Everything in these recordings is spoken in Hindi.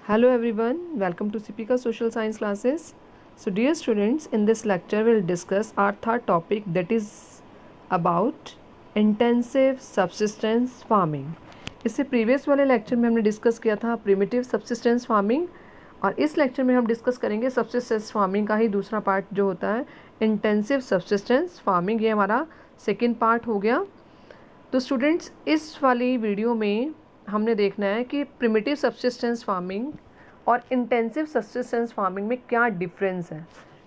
Hello everyone, welcome to CPK Social Science classes. So dear students, in this lecture we'll discuss our third topic, that is about intensive subsistence farming. इससे प्रीवियस वाले लेक्चर में हमने डिस्कस किया था प्रिमिटिव सब्सिस्टेंस फार्मिंग, और इस लेक्चर में हम डिस्कस करेंगे सब्सिस्टेंस फार्मिंग का ही दूसरा पार्ट जो होता है इंटेंसिव सब्सिस्टेंस फार्मिंग। ये हमारा सेकेंड पार्ट हो गया। तो स्टूडेंट्स, इस वाली वीडियो में हमने देखना है कि प्रिमिटिव सब्सिस्टेंस फार्मिंग और इंटेंसिव सब्सिस्टेंस फार्मिंग में क्या डिफरेंस है।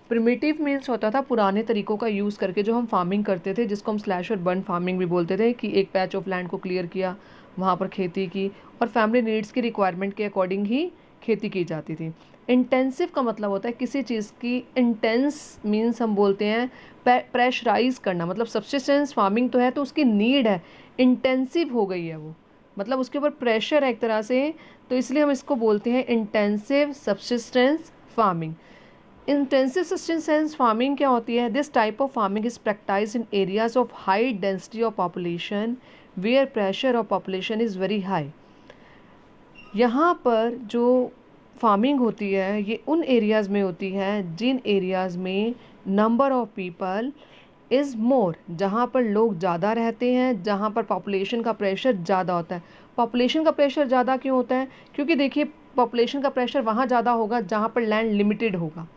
प्रिमिटिव मीन्स होता था पुराने तरीक़ों का यूज़ करके जो हम फार्मिंग करते थे, जिसको हम स्लैश और बर्न फार्मिंग भी बोलते थे, कि एक पैच ऑफ लैंड को क्लियर किया, वहाँ पर खेती की और फैमिली नीड्स की रिक्वायरमेंट के अकॉर्डिंग ही खेती की जाती थी। इंटेंसिव का मतलब होता है किसी चीज़ की, इंटेंस मीन्स हम बोलते हैं प्रेशराइज करना, मतलब सब्सिस्टेंस फार्मिंग तो है तो उसकी नीड है, इंटेंसिव हो गई है वो, मतलब उसके ऊपर प्रेशर है एक तरह से, तो इसलिए हम इसको बोलते हैं intensive subsistence farming. Intensive subsistence farming क्या होती है? This type of farming is practise in areas of high density of population where pressure of population is very high. यहाँ पर जो फार्मिंग होती है ये उन एरियाज़ में होती है जिन एरियाज़ में number of people is more, जहाँ पर लोग ज़्यादा रहते हैं, जहाँ पर पॉपुलेशन का प्रेशर ज़्यादा होता है। पॉपुलेशन का प्रेशर ज़्यादा क्यों होता है? क्योंकि देखिए, पॉपुलेशन का प्रेशर वहाँ ज़्यादा होगा जहाँ पर लैंड लिमिटेड होगा,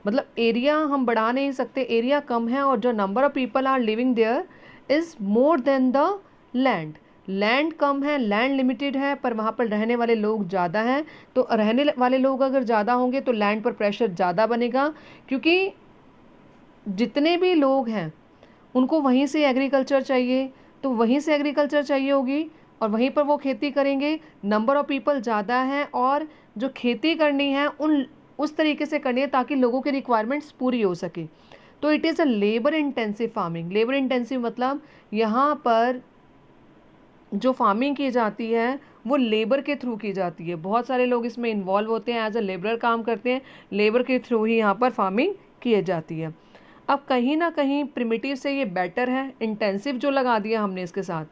मतलब एरिया हम बढ़ा नहीं सकते, एरिया कम है और जो number of people are living there is more than the land. Land कम है, लैंड लिमिटेड है, पर वहाँ पर रहने वाले लोग ज़्यादा हैं, तो रहने वाले लोग अगर ज़्यादा होंगे तो लैंड पर प्रेशर ज़्यादा बनेगा, क्योंकि जितने भी लोग हैं उनको वहीं से एग्रीकल्चर चाहिए, तो वहीं से एग्रीकल्चर चाहिए होगी और वहीं पर वो खेती करेंगे। नंबर ऑफ़ पीपल ज़्यादा हैं और जो खेती करनी है उस तरीके से करनी है ताकि लोगों की रिक्वायरमेंट्स पूरी हो सके। तो it is a labour intensive farming. Labour intensive मतलब यहाँ पर जो फार्मिंग की जाती है वो लेबर के थ्रू की जाती है, बहुत सारे लोग इसमें इन्वॉल्व होते हैं, एज अ लेबर काम करते हैं, लेबर के थ्रू ही यहाँ पर फार्मिंग की जाती है। अब कहीं ना कहीं प्रिमिटिव से ये बेटर है, इंटेंसिव जो लगा दिया हमने इसके साथ,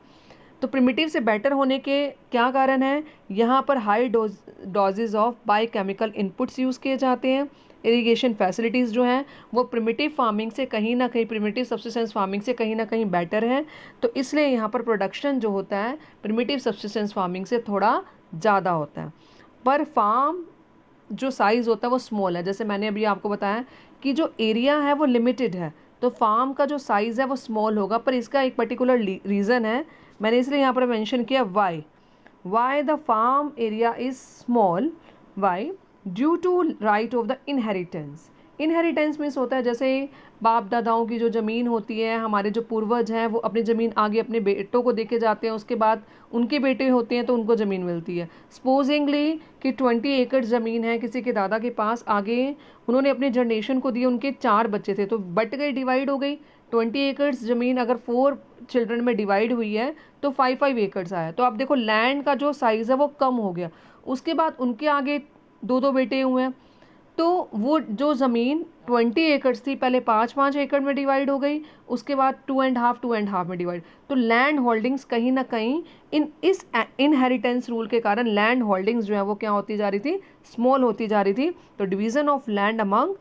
तो प्रिमिटिव से बेटर होने के क्या कारण है? यहाँ पर high doses of biochemical inputs use किए जाते हैं। इरिगेशन फैसिलिटीज़ जो हैं वो प्रिमिटिव फार्मिंग से कहीं ना कहीं, प्रिमिटिव सब्सिस्टेंस फार्मिंग से कहीं ना कहीं बेटर है, तो इसलिए यहाँ पर प्रोडक्शन जो होता है प्रिमिटिव सब्सिस्टेंस फार्मिंग से थोड़ा ज़्यादा होता है। पर फार्म जो साइज़ होता है वो स्मॉल है, जैसे मैंने अभी आपको बताया कि जो एरिया है वो लिमिटेड है, तो फार्म का जो साइज़ है वो स्मॉल होगा, पर इसका एक पर्टिकुलर रीज़न है, मैंने इसलिए यहाँ पर मेंशन किया why the farm area is small. Why? Due to right of the inheritance. Inheritance means होता है जैसे बाप दादाओं की जो ज़मीन होती है, हमारे जो पूर्वज हैं वो अपनी ज़मीन आगे अपने बेटों को देके जाते हैं, उसके बाद उनके बेटे होते हैं तो उनको ज़मीन मिलती है। सपोजिंगली कि 20 एकड़ ज़मीन है किसी के दादा के पास, आगे उन्होंने अपने जनरेशन को दिए, उनके 4 बच्चे थे तो बट गई, डिवाइड हो गई। 20 एकड़ ज़मीन अगर 4 चिल्ड्रन में डिवाइड हुई है तो 5 एकड़ आया, तो आप देखो लैंड का जो साइज़ है वो कम हो गया। उसके बाद उनके आगे 2 बेटे हुए हैं, तो वो जो ज़मीन 20 एकड़ थी पहले 5 एकड़ में डिवाइड हो गई, उसके बाद 2.5 में डिवाइड। तो लैंड होल्डिंग्स कहीं ना कहीं इस इनहेरिटेंस रूल के कारण लैंड होल्डिंग्स जो है वो क्या होती जा रही थी? स्मॉल होती जा रही थी। तो division of land among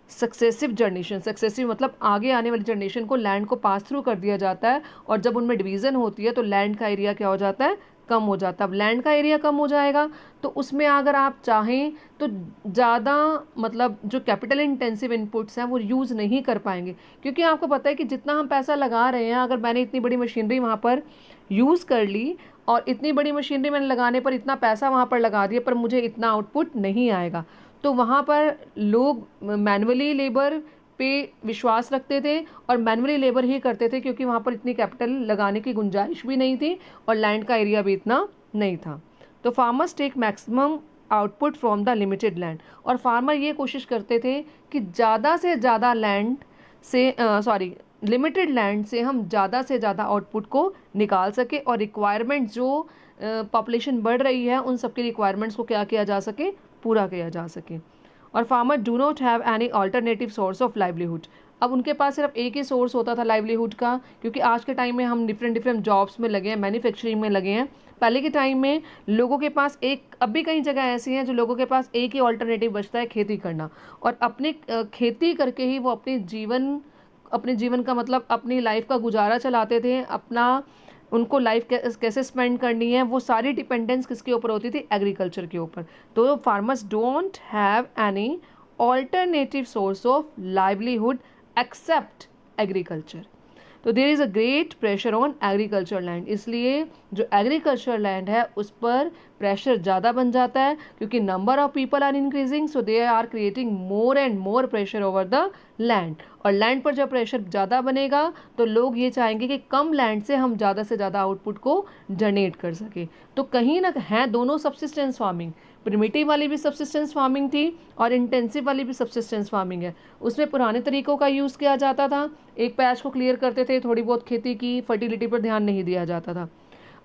successive generation, successive मतलब आगे आने वाली जनरेशन को लैंड को पास थ्रू कर दिया जाता है, और जब उनमें डिवीज़न होती है तो लैंड का एरिया क्या हो जाता है? कम हो जाता है। अब लैंड का एरिया कम हो जाएगा तो उसमें अगर आप चाहें तो ज़्यादा, मतलब जो कैपिटल इंटेंसिव इनपुट्स हैं वो यूज़ नहीं कर पाएंगे, क्योंकि आपको पता है कि जितना हम पैसा लगा रहे हैं, अगर मैंने इतनी बड़ी मशीनरी वहाँ पर यूज़ कर ली और इतनी बड़ी मशीनरी मैंने लगाने पर इतना पैसा वहाँ पर लगा दिया, पर मुझे इतना आउटपुट नहीं आएगा, तो वहाँ पर लोग मैनुअली लेबर पे विश्वास रखते थे और मैनुअली लेबर ही करते थे, क्योंकि वहाँ पर इतनी कैपिटल लगाने की गुंजाइश भी नहीं थी और लैंड का एरिया भी इतना नहीं था। तो farmers take maximum output from the limited land, और फार्मर ये कोशिश करते थे कि ज़्यादा से ज़्यादा लैंड से लिमिटेड लैंड से हम ज़्यादा से ज़्यादा आउटपुट को निकाल सके, और रिक्वायरमेंट जो पॉपुलेशन बढ़ रही है उन सबकी रिक्वायरमेंट्स को क्या किया जा सके? पूरा किया जा सके। और farmer do not have any alternative source of livelihood. अब उनके पास सिर्फ एक ही सोर्स होता था लाइवलीहुड का, क्योंकि आज के टाइम में हम डिफरेंट डिफरेंट जॉब्स में लगे हैं, मैन्युफैक्चरिंग में लगे हैं। पहले के टाइम में लोगों के पास एक, अब भी कई जगह ऐसी हैं जो लोगों के पास एक ही ऑल्टरनेटिव बचता है, खेती करना। और अपने खेती करके ही वो अपने जीवन का मतलब अपनी लाइफ का गुजारा चलाते थे। अपना उनको लाइफ कैसे स्पेंड करनी है, वो सारी डिपेंडेंस किसके ऊपर होती थी? एग्रीकल्चर के ऊपर। तो farmers don't have any alternative source of livelihood except agriculture. तो there is a great pressure on agriculture land, इसलिए जो एग्रीकल्चर लैंड है उस पर प्रेशर ज़्यादा बन जाता है, क्योंकि number of people are increasing, so they are creating more and more pressure over the land. और लैंड पर जब प्रेशर ज़्यादा बनेगा तो लोग ये चाहेंगे कि कम लैंड से हम ज़्यादा से ज़्यादा आउटपुट को जनरेट कर सके। तो कहीं ना है दोनों सब्सिस्टेंस फार्मिंग, प्रिमिटिव वाली भी सब्सिस्टेंस फार्मिंग थी और इंटेंसिव वाली भी सब्सिस्टेंस फार्मिंग है। उसमें पुराने तरीकों का यूज़ किया जाता था, एक पैच को क्लियर करते थे, थोड़ी बहुत खेती की, फर्टिलिटी पर ध्यान नहीं दिया जाता था।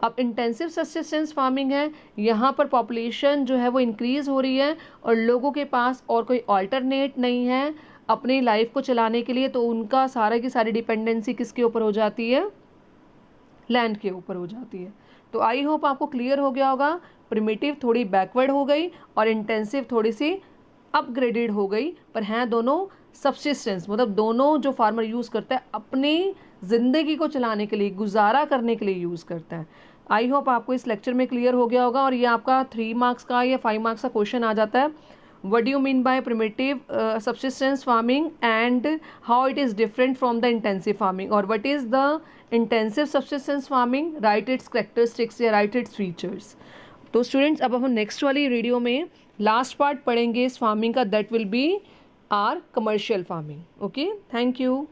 अब इंटेंसिव सब्सिस्टेंस फार्मिंग है, यहाँ पर पॉपुलेशन जो है वो इंक्रीज़ हो रही है और लोगों के पास और कोई ऑल्टरनेट नहीं है अपनी लाइफ को चलाने के लिए, तो उनका सारा की सारी डिपेंडेंसी किसके ऊपर हो जाती है? लैंड के ऊपर हो जाती है। तो आई होप आपको क्लियर हो गया होगा, प्रिमिटिव थोड़ी बैकवर्ड हो गई और इंटेंसिव थोड़ी सी अपग्रेडेड हो गई, पर हैं दोनों सब्सिस्टेंस, मतलब दोनों जो फार्मर यूज़ करता है अपनी ज़िंदगी को चलाने के लिए, गुजारा करने के लिए यूज़ करता है। आई होप आपको इस लेक्चर में क्लियर हो गया होगा। और ये आपका 3 मार्क्स का या 5 मार्क्स का क्वेश्चन आ जाता है, what do you mean by primitive subsistence farming and how it is different from the intensive farming, or what is the intensive subsistence farming, write its characteristics या write its features। तो स्टूडेंट्स अब हम नेक्स्ट वाली वीडियो में लास्ट पार्ट पढ़ेंगे इस फार्मिंग का, that will be are commercial farming. Okay, thank you.